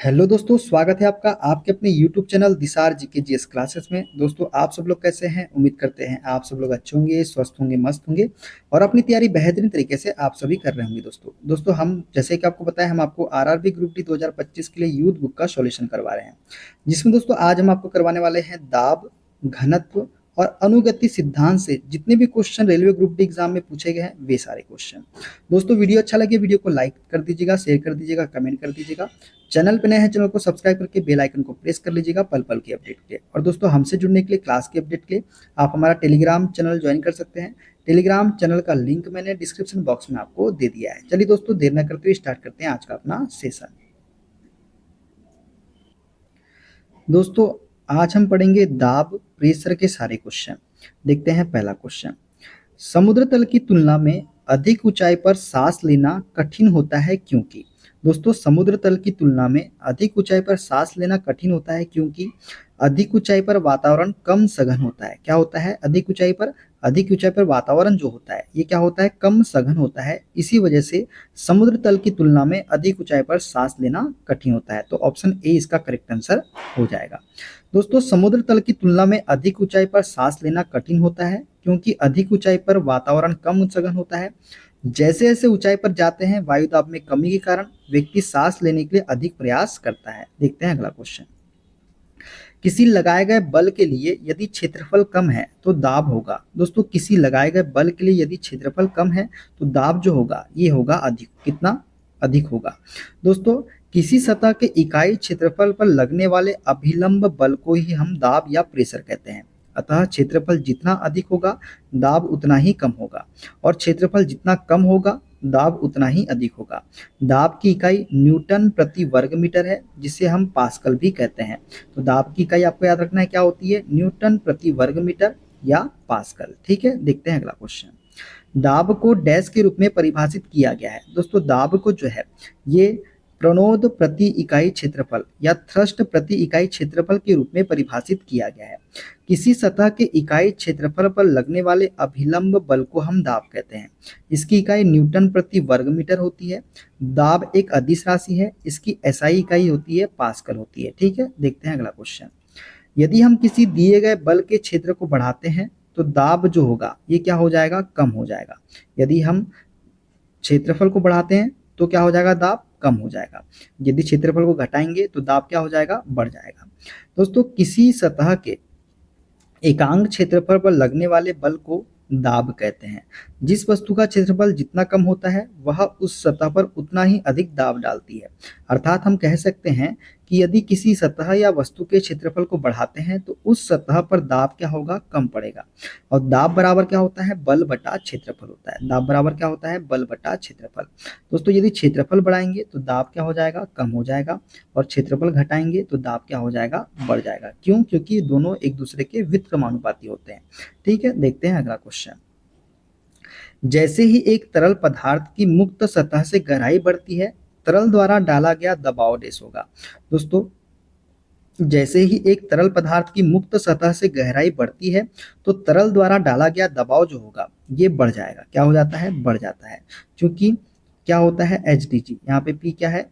Hello दोस्तों, स्वागत है आपका आपके अपने YouTube चैनल दिसार जी के जीएस क्लासेस में। दोस्तों, आप सब लोग कैसे हैं? उम्मीद करते हैं आप सब लोग अच्छे होंगे, स्वस्थ होंगे, मस्त होंगे और अपनी तैयारी बेहतरीन तरीके से आप सभी कर रहे होंगे। दोस्तों हम जैसे कि आपको पता है, हम आपको आरआरबी ग्रुप डी 2025 के लिए यूथ बुक का सॉल्यूशन करवा रहे हैं, जिसमें दोस्तों आज हम आपको करवाने वाले हैं दाब, घनत्व और अनुगति सिद्धांत से जितने भी question railway group D exam में पूछे गए हैं वे सारे क्वेश्चन। दोस्तों वीडियो अच्छा लगे वीडियो को लाइक कर दीजिएगा, शेयर कर दीजिएगा, कमेंट कर दीजिएगा। चैनल पे नए हैं चैनल को सब्सक्राइब करके बेल आइकन को प्रेस कर लीजिएगा पल पल की अपडेट के लिए। और दोस्तों हमसे जुड़ने के लिए, क्लास के अपडेट के लिए आप हमारा टेलीग्राम चैनल ज्वाइन कर सकते हैं। टेलीग्राम चैनल का लिंक मैंने डिस्क्रिप्शन बॉक्स में आपको दे दिया है। चलिए दोस्तों देर न करते हुए स्टार्ट करते हैं आज का अपना सेशन। दोस्तों आज हम पढ़ेंगे दाब प्रेशर के सारे क्वेश्चन। देखते हैं पहला क्वेश्चन। समुद्र तल की तुलना में अधिक ऊंचाई पर सांस लेना कठिन होता है क्योंकि। दोस्तों समुद्र तल की तुलना में अधिक ऊंचाई पर सांस लेना कठिन होता है क्योंकि अधिक ऊंचाई पर वातावरण कम सघन होता है। क्या होता है? अधिक ऊंचाई पर वातावरण जो होता है ये क्या होता है? कम सघन होता है। इसी वजह से समुद्र तल की तुलना में अधिक ऊंचाई पर सांस लेना कठिन होता है। तो ऑप्शन ए इसका करेक्ट आंसर हो जाएगा। दोस्तों समुद्र तल की तुलना में अधिक ऊंचाई पर सांस लेना कठिन होता है क्योंकि अधिक ऊंचाई पर वातावरण कम सघन होता है। जैसे जैसे ऊंचाई पर जाते हैं वायु दाब में कमी के कारण व्यक्ति सांस लेने के लिए अधिक प्रयास करता है। देखते हैं अगला क्वेश्चन। किसी लगाए गए बल के लिए यदि क्षेत्रफल कम है तो दाब होगा। दोस्तों किसी लगाए गए बल के लिए यदि क्षेत्रफल कम है तो दाब जो होगा ये होगा अधिक। कितना अधिक होगा? दोस्तों किसी सतह के इकाई क्षेत्रफल पर लगने वाले अभिलंब बल को ही हम दाब या प्रेशर कहते हैं। अतः क्षेत्रफल जितना अधिक होगा दाब उतना ही कम होगा और क्षेत्रफल जितना कम होगा दाब उतना ही अधिक होगा। दाब की इकाई न्यूटन प्रति वर्ग मीटर है, जिसे हम पास्कल भी कहते हैं। तो दाब की इकाई आपको याद रखना है क्या होती है? न्यूटन प्रति वर्ग मीटर या पास्कल। ठीक है, देखते हैं अगला क्वेश्चन। दाब को डैश के रूप में परिभाषित किया गया है। दोस्तों दाब को जो है ये प्रणोद प्रति इकाई क्षेत्रफल या थ्रस्ट प्रति इकाई क्षेत्रफल के रूप में परिभाषित किया गया है। किसी सतह के इकाई क्षेत्रफल पर लगने वाले अभिलंब बल को हम दाब कहते हैं। इसकी इकाई न्यूटन प्रति वर्ग मीटर होती है। दाब एक अदिश राशि है, इसकी एसआई इकाई होती है पास्कल होती है। ठीक है, देखते हैं अगला क्वेश्चन। यदि हम किसी दिए गए बल के क्षेत्र को बढ़ाते हैं तो दाब जो होगा ये क्या हो जाएगा? कम हो जाएगा। यदि हम क्षेत्रफल को बढ़ाते हैं तो क्या हो जाएगा? दाब कम हो जाएगा। यदि क्षेत्रफल को घटाएंगे तो दाब क्या हो जाएगा? बढ़ जाएगा। दोस्तों किसी सतह के एकांक क्षेत्रफल पर लगने वाले बल को दाब कहते हैं। जिस वस्तु का क्षेत्रफल जितना कम होता है वह उस सतह पर उतना ही अधिक दाब डालती है। अर्थात हम कह सकते हैं कि यदि किसी सतह या वस्तु के क्षेत्रफल को बढ़ाते हैं तो उस सतह पर दाब क्या होगा? कम पड़ेगा। और दाब बराबर क्या होता है? बल बटा क्षेत्रफल होता है। दाब बराबर क्या होता है? बल बटा क्षेत्रफल। दोस्तों यदि क्षेत्रफल बढ़ाएंगे तो दाब क्या हो जाएगा? कम हो जाएगा और क्षेत्रफल घटाएंगे तो दाब क्या हो जाएगा? बढ़ जाएगा। क्यों? क्योंकि दोनों एक दूसरे के व्युत्क्रमानुपाती होते हैं। ठीक है, देखते हैं अगला क्वेश्चन। जैसे ही एक तरल पदार्थ की मुक्त सतह से गहराई बढ़ती है तरल द्वारा डाला गया दबाव डैश होगा। दोस्तों जैसे ही एक तरल पदार्थ की मुक्त सतह से गहराई बढ़ती है तो तरल द्वारा डाला गया दबाव जो होगा ये बढ़ जाएगा। क्या हो जाता है? बढ़ जाता है। क्योंकि क्या होता है? H D G. यहाँ पे पी क्या है?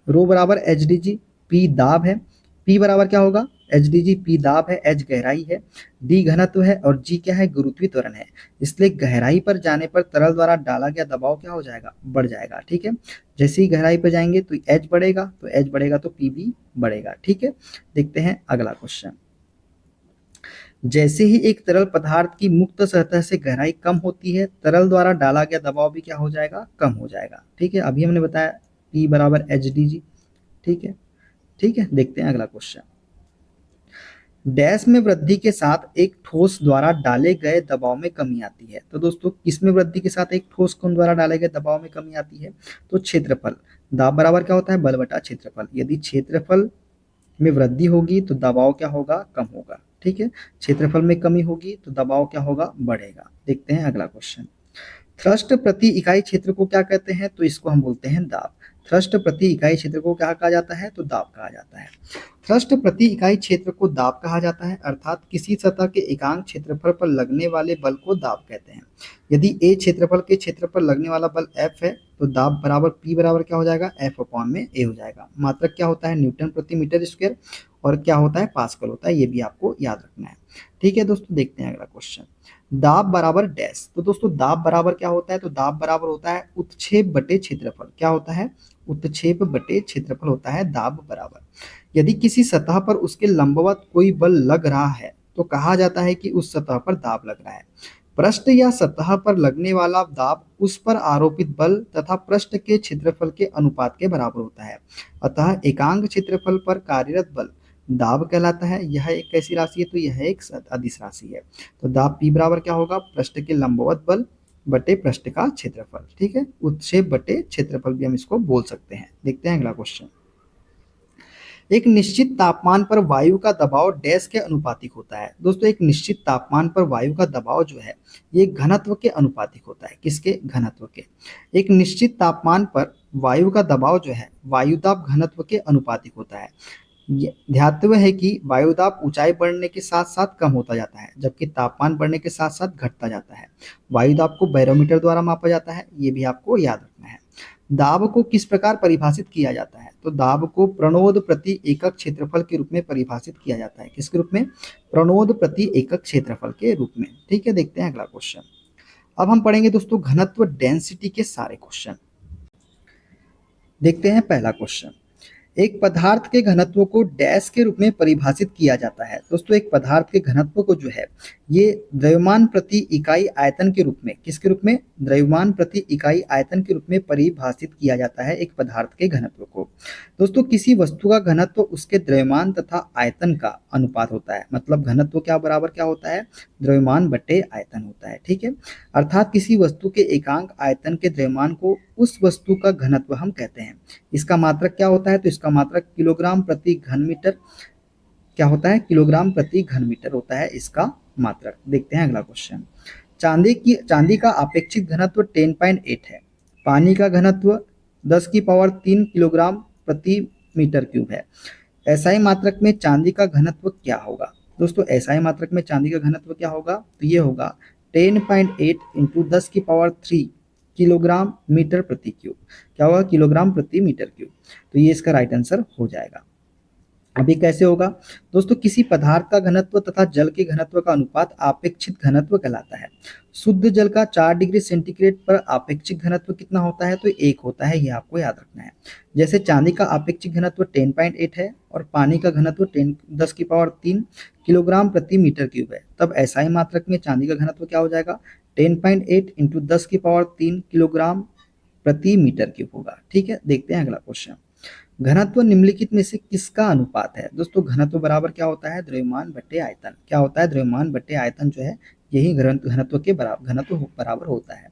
रो बराबर एच डी जी। पी दाब है। पी बराबर क्या होगा? H D G. पी दाब है, एच गहराई है, डी घनत्व है और जी क्या है? गुरुत्वीय त्वरण है। इसलिए गहराई पर जाने पर तरल द्वारा डाला गया दबाव क्या हो जाएगा? बढ़ जाएगा। ठीक है, जैसे ही गहराई पर जाएंगे तो एच बढ़ेगा, तो एच बढ़ेगा तो पी भी बढ़ेगा। ठीक है, देखते हैं अगला क्वेश्चन। जैसे ही एक तरल पदार्थ की मुक्त सतह से गहराई कम होती है तरल द्वारा डाला गया दबाव भी क्या हो जाएगा? कम हो जाएगा। ठीक है, अभी हमने बताया पी बराबर एच डी जी। ठीक है, ठीक है, देखते हैं अगला क्वेश्चन। डैश में वृद्धि के साथ एक ठोस द्वारा डाले गए दबाव में कमी आती है। तो दोस्तों किसमें वृद्धि के साथ एक ठोस कण द्वारा डाले गए दबाव में कमी आती है? तो क्षेत्रफल। दाब बराबर क्या होता है? बल बटा क्षेत्रफल। यदि क्षेत्रफल में वृद्धि होगी तो दबाव क्या होगा? कम होगा। ठीक है, क्षेत्रफल में कमी होगी तो दबाव क्या होगा? बढ़ेगा। देखते हैं अगला क्वेश्चन। थ्रस्ट प्रति इकाई क्षेत्र को क्या कहते हैं? तो इसको हम बोलते हैं दाब। थ्रस्ट प्रति इकाई क्षेत्र को क्या कहा जाता है? तो दाब कहा जाता है। थ्रस्ट प्रति इकाई क्षेत्र को दाब कहा जाता है, अर्थात किसी सतह के एकांक क्षेत्रफल पर लगने वाले बल को दाब कहते हैं। यदि ए क्षेत्रफल के क्षेत्र पर लगने वाला बल F है तो दाब बराबर P बराबर क्या हो जाएगा, F/A हो जाएगा। मात्रक क्या होता है, न्यूटन प्रति मीटर स्क्वायर, और क्या होता है, पास्कल होता है। ये भी आपको याद रखना है। ठीक है दोस्तों, देखते हैं अगला क्वेश्चन। दाब बराबर डैश। तो दोस्तों दाब बराबर क्या होता है, तो दाब बराबर होता है उत्क्षेप बटे क्षेत्रफल। क्या होता है, उत्क्षेप बटे क्षेत्रफल होता है दाब बराबर। यदि किसी सतह पर उसके लंबवत कोई बल लग रहा है तो कहा जाता है कि उस सतह पर दाब लग रहा है। पृष्ठ या सतह पर लगने वाला दाब उस पर आरोपित बल तथा पृष्ठ के क्षेत्रफल के अनुपात के बराबर होता है। अतः एकांक क्षेत्रफल पर कार्यरत बल दाब कहलाता है। यह एक कैसी राशि है, तो यह एक अदिश राशि है। तो दाब P बराबर क्या होगा, पृष्ठ के लंबवत बल बटे पृष्ठ का क्षेत्रफल। ठीक है, उत्क्षेप बटे क्षेत्रफल भी हम इसको बोल सकते हैं। देखते हैं अगला क्वेश्चन। एक निश्चित तापमान पर वायु का दबाव डैश के अनुपातिक होता है। दोस्तों एक निश्चित तापमान पर वायु का दबाव जो है ये घनत्व के अनुपातिक होता है। किसके, घनत्व के। एक निश्चित तापमान पर वायु का दबाव जो है वायुदाब घनत्व के अनुपातिक होता है। ध्यातव्य है कि वायुदाब ऊंचाई बढ़ने के साथ साथ कम होता जाता है, जबकि तापमान बढ़ने के साथ साथ घटता जाता है। वायुदाब को बैरोमीटर द्वारा मापा जाता है, ये भी आपको याद रखना है। दाब को किस प्रकार परिभाषित किया जाता है, तो दाब को प्रणोद प्रति एकक क्षेत्रफल के रूप में परिभाषित किया जाता है। किसके रूप में, प्रणोद प्रति एकक क्षेत्रफल के रूप में। ठीक है, देखते हैं अगला क्वेश्चन। अब हम पढ़ेंगे दोस्तों घनत्व डेंसिटी के सारे क्वेश्चन। देखते हैं पहला क्वेश्चन। एक पदार्थ के घनत्व को डैश के रूप में परिभाषित किया जाता है। दोस्तों एक पदार्थ के घनत्व को जो है ये द्रव्यमान प्रति इकाई आयतन के रूप में, किसके रूप में, द्रव्यमान प्रति इकाई आयतन के रूप में परिभाषित किया जाता है एक पदार्थ के घनत्व को। दोस्तों किसी वस्तु का घनत्व उसके द्रव्यमान तथा आयतन का अनुपात होता है। मतलब घनत्व क्या बराबर क्या होता है, द्रव्यमान बटे आयतन होता है। ठीक है, अर्थात किसी वस्तु के एकांक आयतन के द्रव्यमान को उस वस्तु का घनत्व हम कहते हैं। इसका मात्रक क्या होता है, तो इसका मात्रक किलोग्राम प्रति घन मीटर क्या होता है, किलोग्राम प्रति घन मीटर होता है इसका मात्रक। देखते हैं अगला क्वेश्चन। चांदी का अपेक्षित घनत्व 10.8 है। पानी का घनत्व 10⁻³ किलोग्राम प्रति मीटर क्यूब है। एसआई मात्रक में चांदी का घनत्व क्या होगा। दोस्तों एसआई मात्रक में चांदी का घनत्व क्या होगा, तो ये होगा 10.8 इंटू 10⁻³ किलोग्राम मीटर प्रति क्यूब। क्या होगा, किलोग्राम प्रति मीटर क्यूब। तो ये इसका राइट आंसर हो जाएगा। अभी कैसे होगा, दोस्तों किसी पदार्थ का घनत्व तथा जल के घनत्व का अनुपात आपेक्षिक घनत्व कहलाता है। शुद्ध जल का 4 डिग्री सेंटीग्रेड पर आपेक्षिक घनत्व कितना होता है, तो 1 होता है। ये आपको याद रखना है। जैसे चांदी का आपेक्षिक घनत्व 10.8 है और पानी का घनत्व 10⁻³ किलोग्राम प्रति मीटर क्यूब है, तब एसआई मात्रक में चांदी का घनत्व क्या हो जाएगा, 10.8 इंटू 10⁻³ किलोग्राम प्रति मीटर क्यूब होगा। ठीक है, देखते हैं अगला क्वेश्चन। घनत्व निम्नलिखित में से किसका अनुपात है। दोस्तों घनत्व बराबर क्या होता है, द्रव्यमान बटे आयतन। क्या होता है, द्रव्यमान बटे आयतन जो है यही घनत्व के घनत्व बराबर होता है।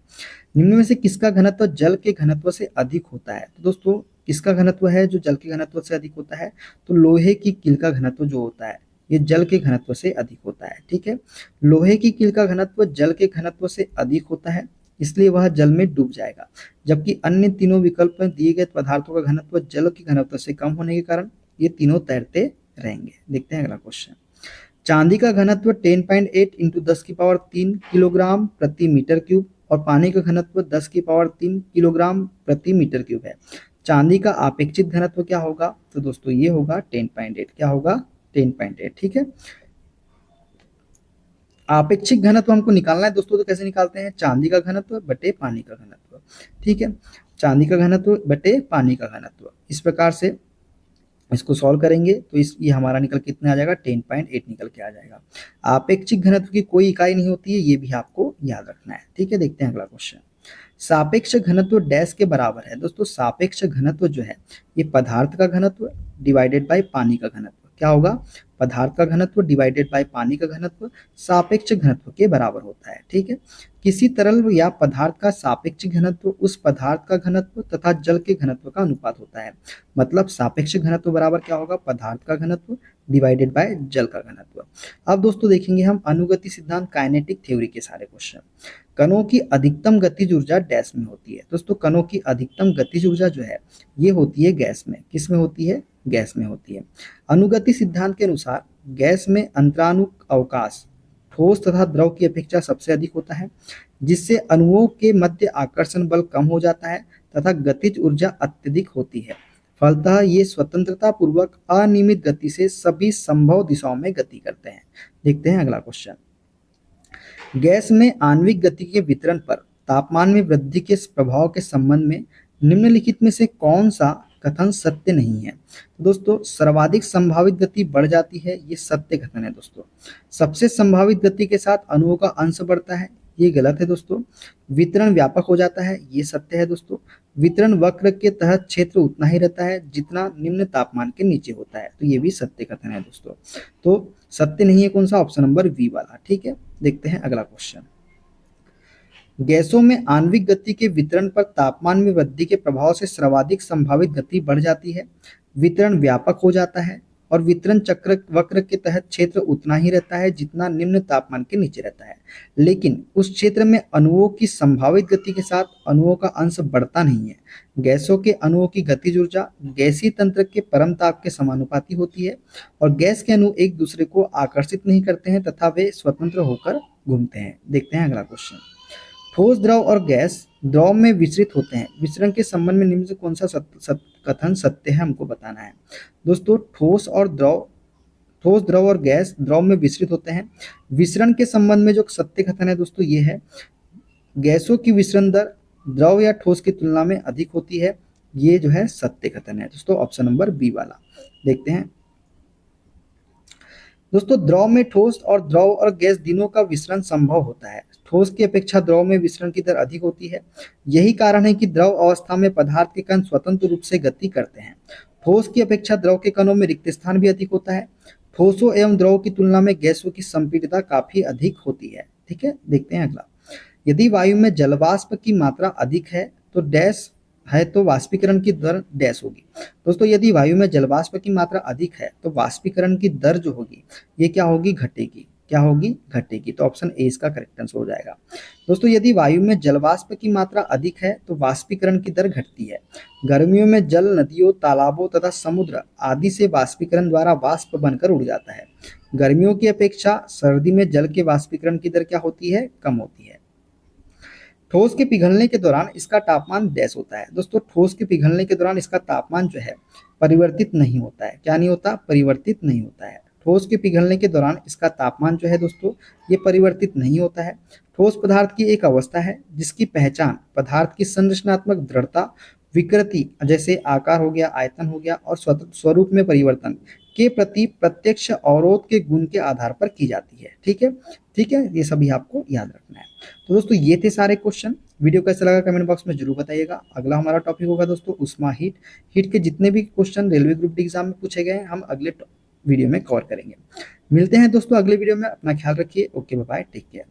निम्न में से किसका घनत्व जल के घनत्व से अधिक होता है। तो दोस्तों किसका घनत्व है जो जल के घनत्व से अधिक होता है, तो लोहे की कील का घनत्व जो होता है ये जल के घनत्व से अधिक होता है। ठीक है, लोहे की कील का घनत्व जल के घनत्व से अधिक होता है, इसलिए वह जल में डूब जाएगा। जबकि अन्य तीनों विकल्प में दिए गए पदार्थों का घनत्व जल के घनत्व से कम होने के कारण ये तीनों तैरते रहेंगे। देखते हैं अगला क्वेश्चन। चांदी का घनत्व 10.8 इंटू 10⁻³ किलोग्राम प्रति मीटर क्यूब और पानी का घनत्व 10⁻³ किलोग्राम प्रति मीटर क्यूब है। चांदी का अपेक्षित घनत्व क्या होगा, तो दोस्तों ये होगा 10.8। क्या होगा, 10.8। ठीक है, आपेक्षिक घनत्व हमको निकालना है दोस्तों, तो कैसे निकालते हैं, चांदी का घनत्व बटे पानी का घनत्व। ठीक है, चांदी का घनत्व बटे पानी का घनत्व, इस प्रकार से इसको सॉल्व करेंगे तो ये हमारा निकल कितना आ जाएगा, 10.8 निकल के आ जाएगा। आपेक्षिक घनत्व की कोई इकाई नहीं होती है, ये भी आपको याद रखना है। ठीक है, देखते हैं अगला क्वेश्चन। सापेक्ष घनत्व डैश के बराबर है। दोस्तों सापेक्ष घनत्व जो है ये पदार्थ का घनत्व डिवाइडेड बाय पानी का घनत्व। क्या होगा, पदार्थ का घनत्व डिवाइडेड बाय पानी का घनत्व सापेक्ष घनत्व के बराबर होता है। ठीक है, किसी तरल या पदार्थ का सापेक्ष घनत्व उस पदार्थ का घनत्व तथा जल के घनत्व का अनुपात होता है। मतलब सापेक्ष घनत्व बराबर क्या होगा, पदार्थ का घनत्व डिवाइडेड बाय जल का घनत्व। अब दोस्तों देखेंगे हम अनुगति सिद्धांत काइनेटिक थ्योरी के सारे क्वेश्चन। कणों की अधिकतम गतिज ऊर्जा डैश में होती है। दोस्तों कणों की अधिकतम गतिज ऊर्जा जो है ये होती है गैस में। किस में होती है, गैस में होती है। अनुगति सिद्धांत के अनुसार गैस में अंतराणुक अवकाश ठोस तथा द्रव की अपेक्षा सबसे अधिक होता है, जिससे अणुओं के मध्य आकर्षण बल कम हो जाता है तथा गतिज ऊर्जा अत्यधिक होती है। फलतः ये स्वतंत्रता पूर्वक अनियमित गति से सभी संभव दिशाओं में गति करते हैं। देखते हैं अगला क्वेश्चन। गैस में आणविक गति के वितरण पर तापमान में वृद्धि के प्रभाव के संबंध में निम्नलिखित में से कौन सा कथन सत्य नहीं है? तो दोस्तों, सर्वाधिक संभावित गति बढ़ जाती है, ये सत्य कथन है दोस्तों। सबसे संभावित गति के साथ अणुओं का अंश बढ़ता है, ये गलत है दोस्तों। वितरण व्यापक हो जाता है, ये सत्य है दोस्तों। वितरण वक्र के तहत क्षेत्र उतना ही रहता है जितना निम्न तापमान के नीचे होता है, तो ये भी सत्य कथन है दोस्तों। तो सत्य नहीं है कौन सा? ऑप्शन नंबर वी वाला। ठीक है, देखते हैं अगला क्वेश्चन। गैसों में आणविक गति के वितरण पर तापमान में वृद्धि के प्रभाव से सर्वाधिक संभावित गति बढ़ जाती है, वितरण व्यापक हो जाता है और वितरण चक्र वक्र के तहत क्षेत्र उतना ही रहता है जितना निम्न तापमान के नीचे रहता है। लेकिन उस क्षेत्र में अणुओं की संभावित गति के साथ अणुओं का अंश बढ़ता नहीं है। गैसों के अणुओं की गतिज ऊर्जा गैसीय तंत्र के परम ताप के समानुपाती होती है और गैस के अणु एक दूसरे को आकर्षित नहीं करते हैं तथा वे स्वतंत्र होकर घूमते हैं। देखते हैं अगला क्वेश्चन। ठोस, द्रव और गैस द्रव में विचरित होते हैं। विचरण के संबंध में निम्न से कौन सा कथन सत्य है, हमको बताना है। दोस्तों, ठोस, द्रव और गैस द्रव में विचरित होते हैं। विचरण के संबंध में जो सत्य कथन है दोस्तों, ये है गैसों की विचरण दर द्रव या ठोस की तुलना में अधिक होती है, ये जो है सत्य कथन है दोस्तों, ऑप्शन नंबर बी वाला। देखते हैं दोस्तों, द्रव में ठोस और द्रव और गैस तीनों का विचरण संभव होता है। ठोस की अपेक्षा द्रव में विचरण की दर अधिक होती है। यही कारण है कि द्रव अवस्था में पदार्थ के कण स्वतंत्र रूप से गति करते हैं। ठोस की अपेक्षा द्रव के कणों में रिक्त स्थान भी अधिक होता है। ठोसों एवं द्रव की तुलना में गैसों की संपीड़ितता काफी अधिक होती है। ठीक है, देखते हैं अगला। यदि वायु में जलवाष्प की मात्रा अधिक है तो डैश है तो वाष्पीकरण की दर डैश होगी। दोस्तों, यदि वायु में जलवाष्प की मात्रा अधिक है तो वाष्पीकरण की दर जो होगी ये क्या होगी? घटेगी। क्या होगी? घटेगी। तो ऑप्शन ए इसका करेक्ट आंसर हो जाएगा। दोस्तों, यदि वायु में जलवाष्प की मात्रा अधिक है तो वाष्पीकरण की दर घटती है। गर्मियों में जल नदियों, तालाबों तथा समुद्र आदि से वाष्पीकरण द्वारा वाष्प बनकर उड़ जाता है। गर्मियों की अपेक्षा सर्दी में जल के वाष्पीकरण की दर क्या होती है? कम होती है। ठोस के पिघलने के दौरान इसका तापमान डैश होता है। दोस्तों, ठोस के पिघलने के दौरान इसका तापमान जो है परिवर्तित नहीं होता है। क्या नहीं होता? परिवर्तित नहीं होता है। ठोस के पिघलने के दौरान इसका तापमान जो है दोस्तों ये परिवर्तित नहीं होता है। ठोस पदार्थ की एक अवस्था है जिसकी पहचान पदार्थ की संरचनात्मक दृढ़ता, विकृति जैसे आकार हो गया, आयतन हो गया और स्वरूप में परिवर्तन के प्रति प्रत्यक्ष अवरोध के गुण के आधार पर की जाती है। ठीक है, ठीक है, ये सभी आपको याद रखना है। तो दोस्तों, ये थे सारे क्वेश्चन। वीडियो कैसा लगा कमेंट बॉक्स में जरूर बताइएगा। अगला हमारा टॉपिक होगा दोस्तों उष्मा हीट। हीट के जितने भी question railway group D exam में पूछे गए हैं हम अगले वीडियो में कवर करेंगे। मिलते हैं दोस्तों अगले वीडियो में। अपना ख्याल रखिए। Okay, bye bye, take care.